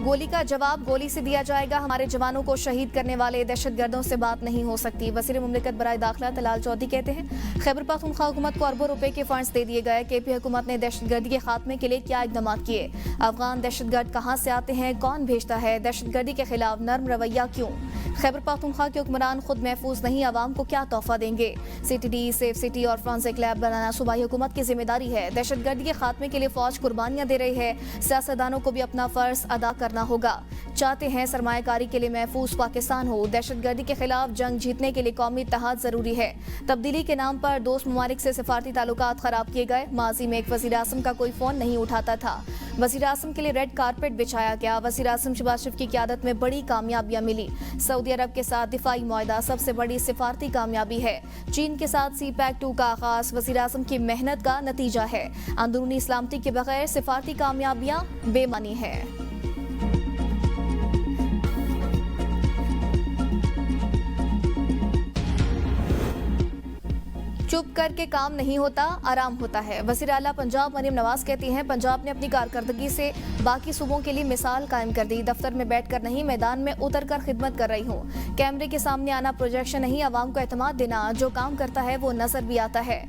गोली का जवाब गोली से दिया जाएगा। हमारे जवानों को शहीद करने वाले दहशतगर्दों से बात नहीं हो सकती। वज़ीर मुमलिकत बराए दाखिला तलाल चौधरी कहते हैं, खैबर पख्तूनख्वा हुकूमत को अरबों रुपए के फंड्स दे दिए गए। केपी हुकूमत ने दहशतगर्दी के खात्मे के लिए क्या इकदाम किए? अफगान दहशतगर्द कहाँ से आते हैं, कौन भेजता है? दहशतगर्दी के खिलाफ नर्म रवैया क्यों? खैबर पख्तूनख्वा के हुक्मरान खुद महफूज नहीं, आवाम को क्या तोहफा देंगे? CTD, सेफ सिटी और फ्रांसिक लैब बनाना सूबाई हुकूमत की जिम्मेदारी है। दहशतगर्दी के खात्मे के लिए फौज कुर्बानियां दे रही है। सियासतदानों को भी अपना फर्ज अदा करना होगा। चाहते हैं सरमायाकारी के लिए महफूज पाकिस्तान हो। दहशतगर्दी के खिलाफ जंग जीतने के लिए कौमी इत्तेहाद जरूरी है। तब्दीली के नाम पर दोस्त ममालिक से सिफारती ताल्लुकात खराब किए गए। माजी में एक वज़ीर आज़म का कोई फोन नहीं उठाता था। वज़ीर आज़म के लिए रेड कारपेट बिछाया गया। वज़ीर आज़म शहबाज शरीफ की क़यादत में बड़ी कामयाबियां मिली। सऊदी अरब के साथ दिफाई मुआहदा सबसे बड़ी सिफारती कामयाबी है। चीन के साथ CPEC-2 का आगाज वज़ीर आज़म की मेहनत का नतीजा है। अंदरूनी सलामती के बगैर सिफारती कामयाबियां बेमानी है। चुप करके काम नहीं होता, आराम होता है। वज़ीर आला पंजाब मरीम नवाज कहती हैं, पंजाब ने अपनी कारकर्दगी से बाकी सूबों के लिए मिसाल कायम कर दी। दफ्तर में बैठकर नहीं, मैदान में उतरकर खिदमत कर रही हूँ। कैमरे के सामने आना प्रोजेक्शन नहीं, आवाम को एतमाद देना। जो काम करता है वो नजर भी आता है।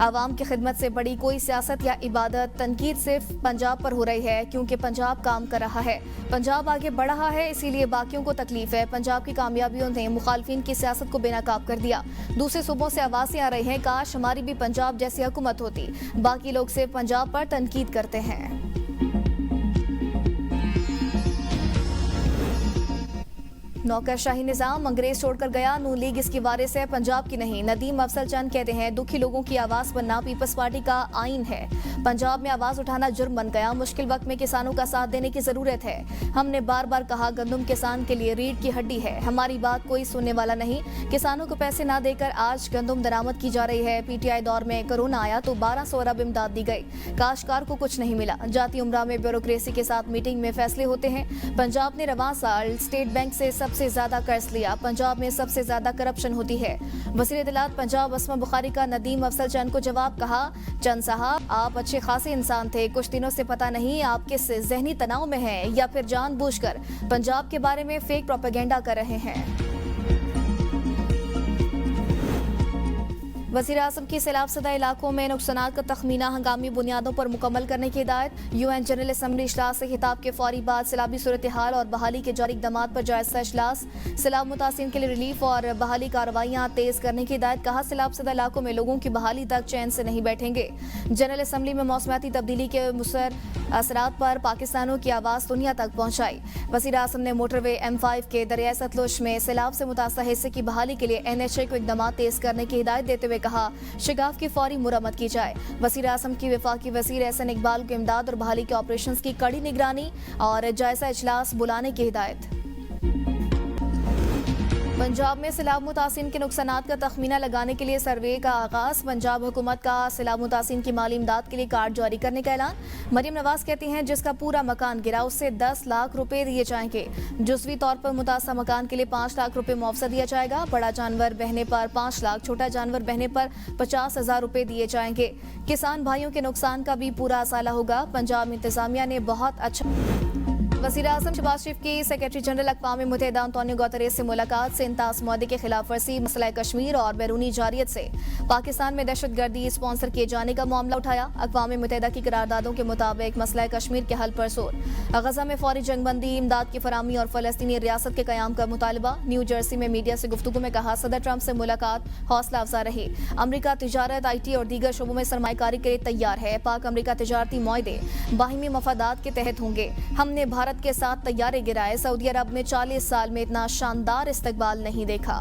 आवाम की खिदमत से बड़ी कोई सियासत या इबादत तनकीद सिर्फ पंजाब पर हो रही है, क्योंकि पंजाब काम कर रहा है, पंजाब आगे बढ़ रहा है, इसीलिए बाकियों को तकलीफ है। पंजाब की कामयाबियों ने मुखालफिन की सियासत को बेनकाब कर दिया। दूसरे सूबों से आवाज़ें आ रही हैं, काश हमारी भी पंजाब जैसी हुकूमत होती। बाकी लोग सिर्फ पंजाब पर तनकीद करते हैं। नौकरशाही निजाम अंग्रेज छोड़कर गया, नून लीग इसकी वारिस है, पंजाब की नहीं। नदीम अफजल चंद कहते हैं, दुखी लोगों की आवाज बनना पीपल्स पार्टी का आइन है। पंजाब में आवाज उठाना जुर्म बन गया। मुश्किल वक्त में किसानों का साथ देने की जरूरत है। हमने बार बार कहा, गंदम किसान के लिए रीढ़ की हड्डी है। हमारी बात कोई सुनने वाला नहीं। किसानों को पैसे ना देकर आज गंदम दरामद की जा रही है। PTI दौर में कोरोना आया तो 1200 अरब इमदाद दी गई, काश्तकार को कुछ नहीं मिला। जाती उम्रा में ब्यूरोक्रेसी के साथ मीटिंग में फैसले होते हैं। पंजाब ने रवां साल स्टेट बैंक से सबसे ज्यादा कर्ज लिया। पंजाब में सबसे ज्यादा करप्शन होती है। वज़ीर इत्तलात पंजाब अस्मा बुखारी का नदीम अफजल चंद को जवाब, कहा, चंद साहब आप अच्छे खासे इंसान थे, कुछ दिनों से पता नहीं आप किस जहनी तनाव में हैं या फिर जानबूझकर पंजाब के बारे में फेक प्रोपेगेंडा कर रहे हैं। वज़ीर आज़म की सैलाब ज़दा इलाकों में नुकसानात का तखमीना हंगामी बुनियादों पर मुकम्मल करने की हिदायत। UN जनरल असम्बली इजलास से खिताब के फौरी बाद सैलाबी सूरत हाल और बहाली के जारी इक़दामात पर जायज़ा इजलास। सैलाब मुतासिरीन के लिए रिलीफ और बहाली कार्रवाइयाँ तेज़ करने की हिदायत। कहा, सैलाब ज़दा इलाकों में लोगों की बहाली तक चैन से नहीं बैठेंगे। जनरल असम्बली में मौसमियाती तब्दीली के मुसर असरात पर पाकिस्तानों की आवाज़ दुनिया तक पहुँचाई। वज़ीर आज़म ने मोटरवे M5 के दरियाए सतलुज में सैलाब से मुतासर हिस्से की बहाली के लिए NHA को इक़दामात तेज़ करने की हिदायत देते हुए कहा, शिगाफ की फौरी मुरम्मत की जाए। वज़ीर आज़म की वफाकी वज़ीर एहसन इकबाल को इमदाद और बहाली के ऑपरेशंस की कड़ी निगरानी और जायजा इजलास बुलाने की हिदायत। पंजाब में सैलाब मुतासिरीन के नुकसानात का तखमीना लगाने के लिए सर्वे का आगाज। पंजाब हुकूमत का सैलाब मुतासिरीन की माली इमदाद के लिए कार्ड जारी करने का ऐलान। मरीम नवाज कहती हैं, जिसका पूरा मकान गिरा उससे 10 लाख रुपए दिए जाएंगे। जुज़वी तौर पर मुतासर मकान के लिए 5 लाख रुपए मुआवजा दिया जाएगा। बड़ा जानवर बहने पर 5 लाख, छोटा जानवर बहने पर 50,000 रुपए दिए जाएंगे। किसान भाइयों के नुकसान का भी पूरा असाला होगा। पंजाब इंतजामिया ने बहुत अच्छा। वज़ीर आज़म शहबाज शरीफ की सेक्रेटरी जनरल अक़वाम मुत्तहिदा अंतोनियो गुतेरेस से मुलाकात। सिंतास मुआहदे के खिलाफ वर्जी, मसला कश्मीर और बैरूनी जारियत से पाकिस्तान में दहशतगर्दी स्पॉन्सर किए जाने का मामला उठाया। अक़वाम मुत्तहिदा की करारदादों के मुताबिक मसला कश्मीर के हल पर जोर। गजा में फौरी जंगबंदी, इमदाद की फराहमी और फ़लस्तीनी रियासत के क़याम का मुतालबा। न्यू जर्सी में मीडिया से गुफ्तगू में कहा, सदर ट्रंप से मुलाकात हौसला अफजा रही। अमरीका तिजारत, IT और दीगर शोबों में सरमायाकारी के लिए तैयार है। पाक अमरीका तिजारती मुआहदे बाहिमी मफादात के तहत होंगे। हमने भारत के साथ तैयारे गिराए। सऊदी अरब में 40 साल में इतना शानदार इस्तकबाल नहीं देखा।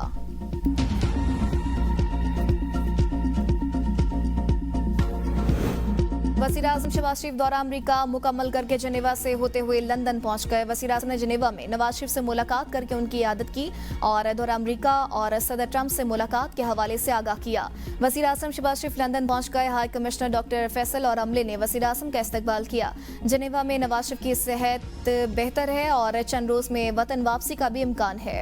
वज़ीर आज़म शहबाज शरीफ दौरा अमरीका मुकम्मल करके जनेवा से होते हुए लंदन पहुंच गए। वज़ीर आज़म ने जनेवा में नवाज शरीफ से मुलाकात करके उनकी इयादत की और दौरा अमरीका और सदर ट्रंप से मुलाकात के हवाले से आगाह किया। वज़ीर आज़म शहबाज शरीफ लंदन पहुंच गए। हाई कमिश्नर डॉक्टर फैसल और अमले ने वज़ीर आज़म का इस्तकबाल किया। जनेवा में नवाज शरीफ की सेहत बेहतर है और चंद रोज़ में वतन वापसी का भी इम्कान है।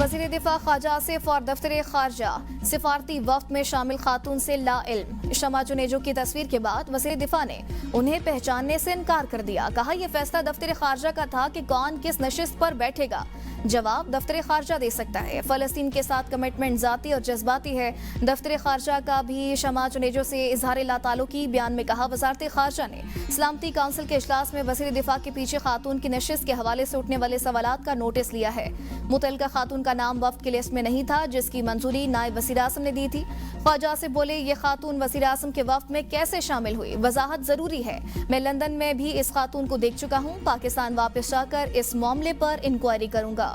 वज़ीर दिफा ख्वाजा आसिफ और दफ्तर खारजा सिफारती वफ्द में शामिल खातून से ला इल्म। शमा जुनेजो की तस्वीर के बाद वज़ीर दिफा ने उन्हें पहचानने से इनकार कर दिया। कहा यह फैसला दफ्तर खारजा का था कि कौन किस नशिस्त पर बैठेगा। जवाब दफ्तर खारजा दे सकता है। फलस्तीन के साथ कमिटमेंट जाती और जज्बाती है। दफ्तर खारजा का भी शमा जुनेजो से इजहार लाताल्लुकी। बयान में कहा वजारत खारजा ने सलामती काउंसिल के इजलास में वज़ीर दिफा के पीछे खातून की नशिस्त के हवाले से उठने वाले सवालात का नोटिस लिया है। मुतल्लिका खातून का नाम वफ्द की लिस्ट में नहीं था, जिसकी मंजूरी नायब वज़ीर आज़म ने दी थी। ख्वाजा से बोले ये खातून वज़ीर आज़म के वफ्द में कैसे शामिल हुई, वजाहत जरूरी है। मैं लंदन में भी इस खातून को देख चुका हूँ। पाकिस्तान वापस जाकर इस मामले पर इंक्वायरी करूंगा।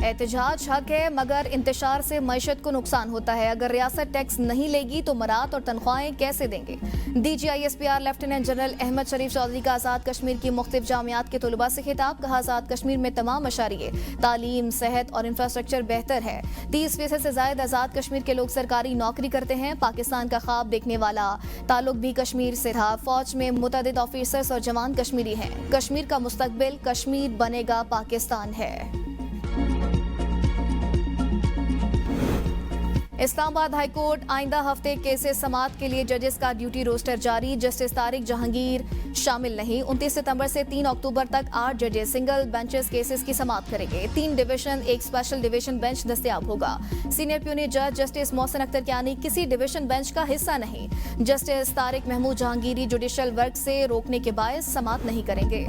एहतजाज हक है मगर इंतशार से मईशत को नुकसान होता है। अगर रियासत टैक्स नहीं लेगी तो मरात और तनख्वाहें कैसे देंगे। DGISPR लेफ्टिनेंट जनरल अहमद शरीफ चौधरी का आज़ाद कश्मीर की मुख्तलिफ जामियात के तलबा से खिताब। कहा आज़ाद कश्मीर में तमाम मशारिये तालीम, सेहत और इंफ्रास्ट्रक्चर बेहतर है। 30% से ज्यादा आज़ाद कश्मीर के लोग सरकारी नौकरी करते हैं। पाकिस्तान का ख्वाब देखने वाला ताल्लुक भी कश्मीर से था। फौज में मुतअद्दिद ऑफिसर्स और जवान कश्मीरी हैं। कश्मीर का मुस्तकबिल कश्मीर बनेगा पाकिस्तान है। इस्लामाबाद हाईकोर्ट आइंदा हफ्ते केसेस समाअत के लिए जजेस का ड्यूटी रोस्टर जारी। जस्टिस तारिक जहांगीर शामिल नहीं। 29 सितंबर से 3 अक्टूबर तक 8 जजेस सिंगल बेंचेस केसेस की समाअत करेंगे। 3 डिवीजन, 1 स्पेशल डिवीजन बेंच दस्तयाब होगा। सीनियर प्यूनी जज जस्टिस मोहसिन अख्तर कियानी किसी डिवीजन बेंच का हिस्सा नहीं। Justice Tariq Mahmood Jahangiri judicial work से रोकने के बायस समाअत नहीं करेंगे।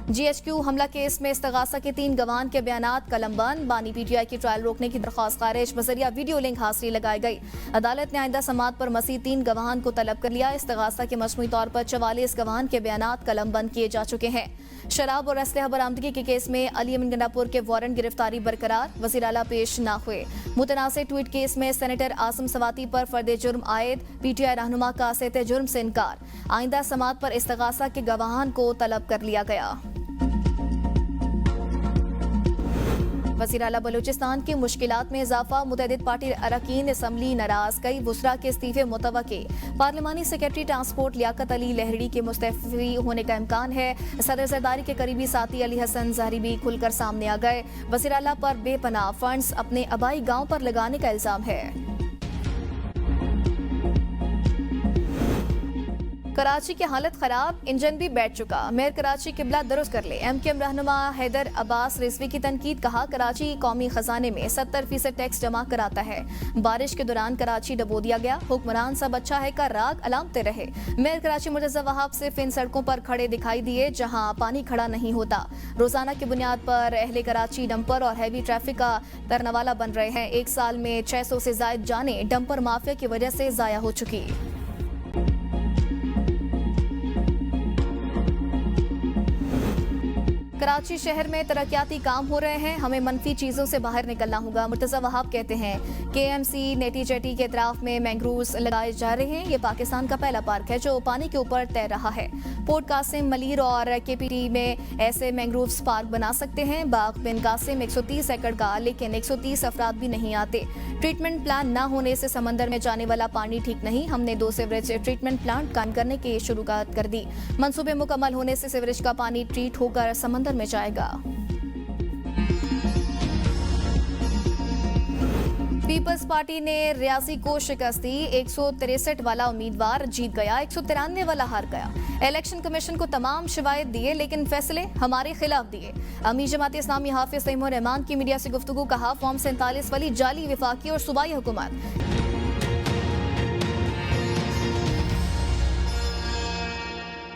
GHQ हमला केस में इस्तगासा के 3 गवाहान के बयानात कलमबंद। बानी PTI की ट्रायल रोकने की दरख्वास्त खारिज। बजरिया वीडियो लिंक हाजिरी लगाई गई। अदालत ने आइंदा समाअत पर मज़ीद 3 गवाहान को तलब कर लिया। इस्तगासा के मजमूई तौर पर 44 गवाहान के बयानात कलमबंद किए जा चुके हैं। शराब और असलहा बरामदगी के केस में अली अमीन गंडापुर के वारंट गिरफ्तारी बरकरार। वज़ीर आला पेश ना हुए। मुतनाज़ ट्वीट केस में सेनेटर आसम सवाती पर फर्द जुर्म आयद। PTI रहनुमा का सेते जुर्म से इनकार। आइंदा समाअत पर इस्तगासा के गवाहान को तलब कर लिया गया। वज़ीर आला बलूचिस्तान की मुश्किलात में इजाफा। मुतअद्दिद पार्टी अरकान असम्बली नाराज। कई वुज़रा के इस्तीफे मुतवक्के। पार्लिमानी सेक्रेटरी ट्रांसपोर्ट लियाकत अली लहरी के मुस्तफ़ी होने का इम्कान है। सदर ज़रदारी के करीबी साथी अली हसन ज़हरी भी खुलकर सामने आ गए। वज़ीर आला पर बेपनाह फंड्स अपने आबाई गाँव पर लगाने का इल्जाम है। कराची की हालत खराब, इंजन भी बैठ चुका। मेयर कराची किबला दुरुस्त कर ले। MKM रहनुमा हैदर अब्बास रिजवी की तनकीद। कहा कराची कौमी खजाने में 70% टैक्स जमा कराता है। बारिश के दौरान कराची डबो दिया गया। हुक्मरान सब अच्छा है का राग अलामते रहे। मेयर कराची मुर्तज़ा वहाब सिर्फ इन सड़कों पर खड़े दिखाई दिए जहां पानी खड़ा नहीं होता। रोजाना की बुनियाद पर अहले कराची डंपर और हैवी ट्रैफिक का तरनवाला बन रहे हैं। 1 साल में 600 से ज्यादा जानें डंपर माफिया की वजह से जाया हो चुकी। कराची शहर में तरक्याती काम हो रहे हैं। हमें मनफी चीजों से बाहर निकलना होगा। मुर्तज़ा वहाब कहते हैं KMC नेटी जेटी के अतराफ में मैंग्रोव्स लगाए जा रहे हैं। ये पाकिस्तान का पहला पार्क है जो पानी के ऊपर तैर रहा है। पोर्ट कासिम, मलीर और KPT में ऐसे मैंग्रोव्स पार्क बना सकते हैं। बाग बिन कासिम 130 एकड़ का, लेकिन 130 अफराद भी नहीं आते। ट्रीटमेंट प्लान न होने से समंदर में जाने वाला पानी ठीक नहीं। हमने 2 सीवरेज ट्रीटमेंट प्लांट कायम करने की शुरुआत कर दी। मंसूबे मुकम्मल होने से सीवरेज का पानी ट्रीट होकर समंदर में जाएगा। पीपल्स पार्टी ने रियाजी को शिकस्त दी। 163 वाला उम्मीदवार जीत गया, 193 वाला हार गया। इलेक्शन कमीशन को तमाम शिवायत दिए लेकिन फैसले हमारे खिलाफ दिए। अमीर जमात इस्लामी हाफिज तैमूर रहमान की मीडिया से गुफ्तगू। कहा फॉर्म 47 वाली जाली विफाकी और सूबाई हुकूमत